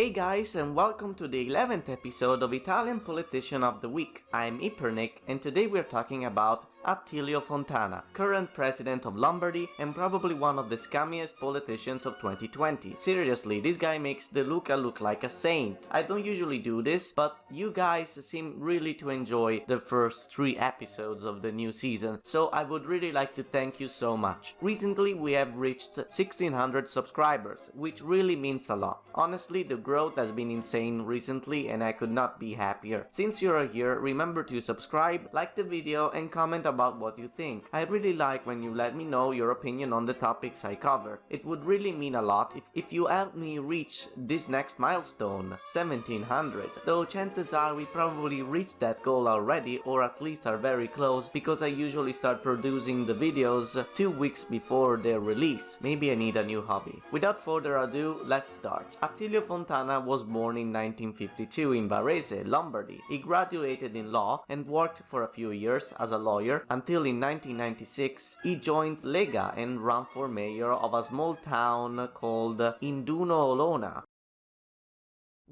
Hey guys, and welcome to the 11th episode of Italian Politician of the Week. I'm Ipernick, and today we're talking about Attilio Fontana, current president of Lombardy and probably one of the scummiest politicians of 2020. Seriously, this guy makes De Luca look like a saint. I don't usually do this, but you guys seem really to enjoy the first 3 episodes of the new season, so I would really like to thank you so much. Recently we have reached 1600 subscribers, which really means a lot. Honestly, the growth has been insane recently and I could not be happier. Since you're here, remember to subscribe, like the video and comment about what you think. I really like when you let me know your opinion on the topics I cover. It would really mean a lot if you help me reach this next milestone, 1700. Though chances are we probably reached that goal already, or at least are very close, because I usually start producing the videos 2 weeks before their release. Maybe I need a new hobby. Without further ado, let's start. Attilio Fontana was born in 1952 in Varese, Lombardy. He graduated in law and worked for a few years as a lawyer until in 1996 he joined Lega and ran for mayor of a small town called Olona.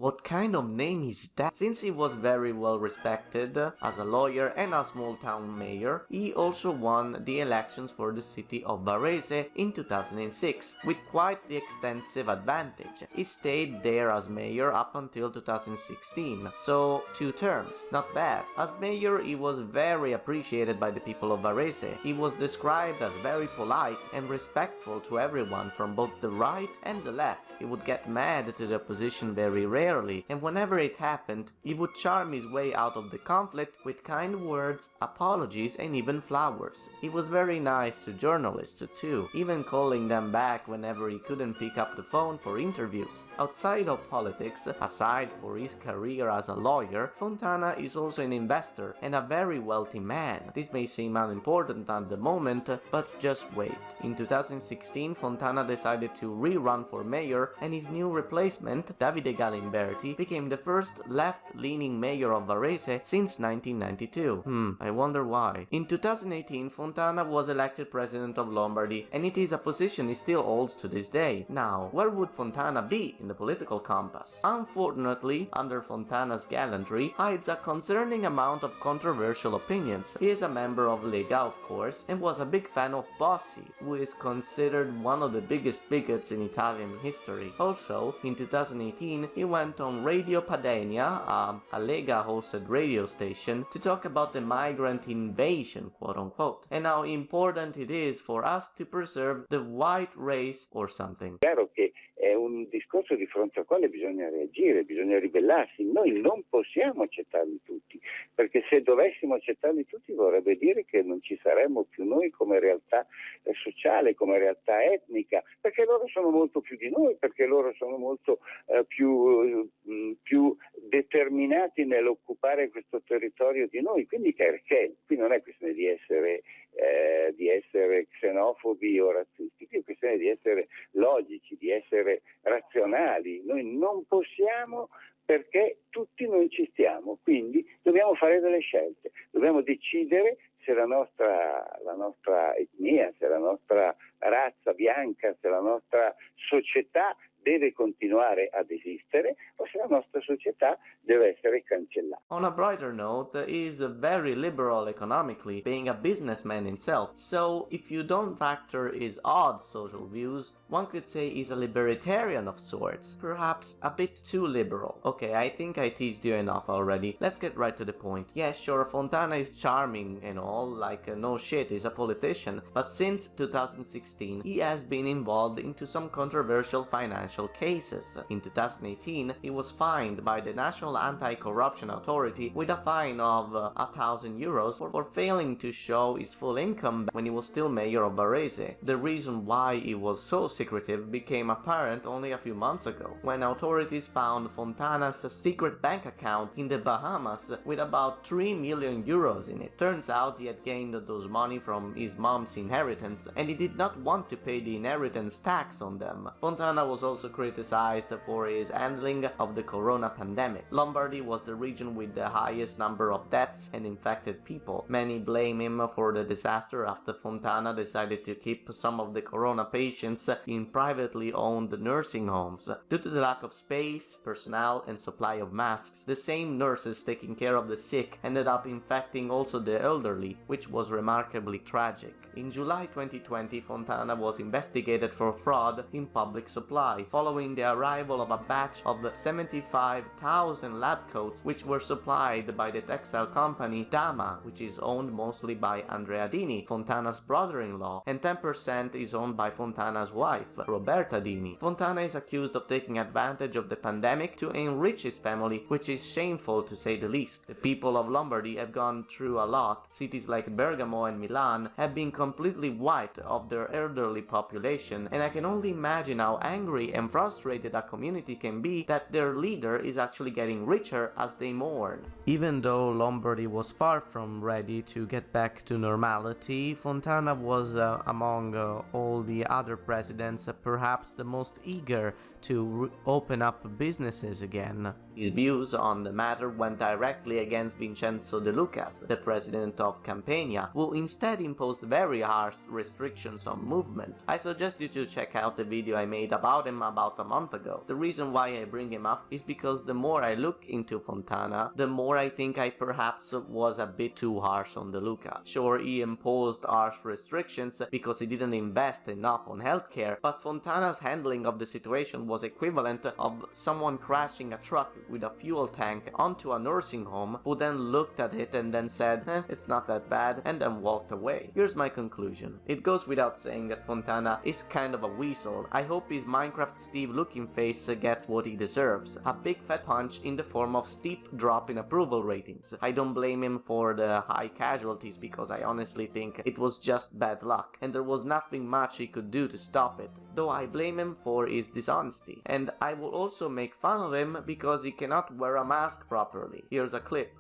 What kind of name is that? Since he was very well respected as a lawyer and a small town mayor, he also won the elections for the city of Varese in 2006 with quite the extensive advantage. He stayed there as mayor up until 2016, so 2 terms, not bad. As mayor he was very appreciated by the people of Varese. He was described as very polite and respectful to everyone from both the right and the left. He would get mad to the opposition very rarely, and whenever it happened, he would charm his way out of the conflict with kind words, apologies, and even flowers. He was very nice to journalists too, even calling them back whenever he couldn't pick up the phone for interviews. Outside of politics, aside for his career as a lawyer, Fontana is also an investor and a very wealthy man. This may seem unimportant at the moment, but just wait. In 2016, Fontana decided to rerun for mayor, and his new replacement, Davide Galimberti, became the first left-leaning mayor of Varese since 1992. I wonder why. In 2018, Fontana was elected president of Lombardy, and it is a position he still holds to this day. Now, where would Fontana be in the political compass? Unfortunately, under Fontana's gallantry hides a concerning amount of controversial opinions. He is a member of Lega, of course, and was a big fan of Bossi, who is considered one of the biggest bigots in Italian history. Also, in 2018, he went on Radio Padania, a Lega-hosted radio station, to talk about the migrant invasion, quote-unquote, and how important it is for us to preserve the white race or something. Chiaro che è un discorso di fronte al quale bisogna reagire, bisogna ribellarsi. Noi non possiamo accettarli tutti, perché se dovessimo accettarli tutti vorrebbe dire che non ci saremmo più noi come realtà sociale, come realtà etnica, perché loro sono molto più di noi, perché loro sono molto più determinati nell'occupare questo territorio di noi. Quindi perché? Qui non è questione di essere xenofobi o razzisti, qui è questione di essere logici, di essere razionali. Noi non possiamo, perché tutti non ci stiamo, quindi dobbiamo fare delle scelte, dobbiamo decidere se la nostra etnia, se la nostra razza bianca, se la nostra società deve continuare ad esistere o se la nostra società deve essere cancellata. On a brighter note, he is very liberal economically, being a businessman himself, so if you don't factor his odd social views, one could say he's a libertarian of sorts, perhaps a bit too liberal. Okay, I think I teased you enough already, let's get right to the point. Yeah, sure, Fontana is charming and all, like no shit, he's a politician, but since 2016 he has been involved into some controversial financial cases. In 2018, he was fined by the National Anti-Corruption Authority with a fine of 1,000 euros for failing to show his full income when he was still mayor of Varese. The reason why he was so secretive became apparent only a few months ago, when authorities found Fontana's secret bank account in the Bahamas with about 3 million euros in it. Turns out he had gained those money from his mom's inheritance, and he did not want to pay the inheritance tax on them. home. Fontana was also criticized for his handling of the corona pandemic. Lombardy was the region with the highest number of deaths and infected people. Many blame him for the disaster after Fontana decided to keep some of the corona patients in privately owned nursing homes. Due to the lack of space, personnel, and supply of masks, the same nurses taking care of the sick ended up infecting also the elderly, which was remarkably tragic. In July 2020, Fontana was investigated for fraud in public supply, following the arrival of a batch of 75,000 lab coats which were supplied by the textile company Dama, which is owned mostly by Andrea Dini, Fontana's brother-in-law, and 10% is owned by Fontana's wife, Roberta Dini. Fontana is accused of taking advantage of the pandemic to enrich his family, which is shameful to say the least. The people of Lombardy have gone through a lot. Cities like Bergamo and Milan have been completely wiped of their elderly population, and I can only imagine how angry and frustrated a community can be that their leader is actually getting richer as they mourn. Even though Lombardy was far from ready to get back to normality, Fontana was among all the other presidents perhaps the most eager to open up businesses again. His views on the matter went directly against Vincenzo De Lucas, the president of Campania, who instead imposed very harsh restrictions on movement. I suggest you to check out the video I made about him about a month ago. The reason why I bring him up is because the more I look into Fontana, the more I think I perhaps was a bit too harsh on De Luca. Sure, he imposed harsh restrictions because he didn't invest enough on healthcare, but Fontana's handling of the situation was equivalent of someone crashing a truck with a fuel tank onto a nursing home, who then looked at it and then said, it's not that bad, and then walked away. Here's my conclusion. It goes without saying that Fontana is kind of a weasel. I hope his Minecraft Steve looking face gets what he deserves. A big fat punch in the form of steep drop in approval ratings. I don't blame him for the high casualties because I honestly think it was just bad luck, and there was nothing much he could do to stop it, though I blame him for his dishonesty. And I will also make fun of him because he cannot wear a mask properly. Here's a clip.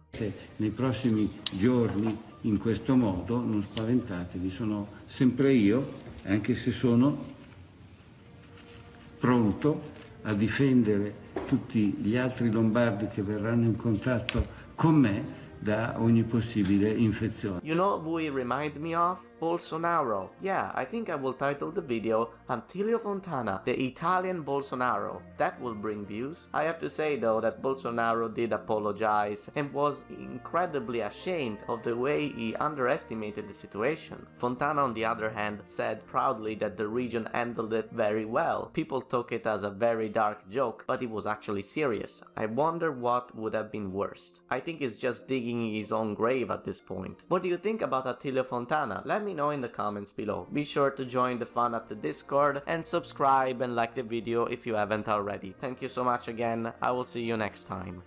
Nei prossimi giorni in questo modo, non spaventatevi, sono sempre io, anche se sono pronto a difendere tutti gli altri lombardi che verranno in contatto con me da ogni possibile infezione. You know who he reminds me of? Bolsonaro. Yeah, I think I will title the video Attilio Fontana, the Italian Bolsonaro. That will bring views. I have to say though that Bolsonaro did apologize and was incredibly ashamed of the way he underestimated the situation. Fontana, on the other hand, said proudly that the region handled it very well. People took it as a very dark joke, but it was actually serious. I wonder what would have been worst. I think he's just digging his own grave at this point. What do you think about Attilio Fontana? Let me know in the comments below. Be sure to join the fun at the Discord and subscribe and like the video if you haven't already. Thank you so much again. I will see you next time.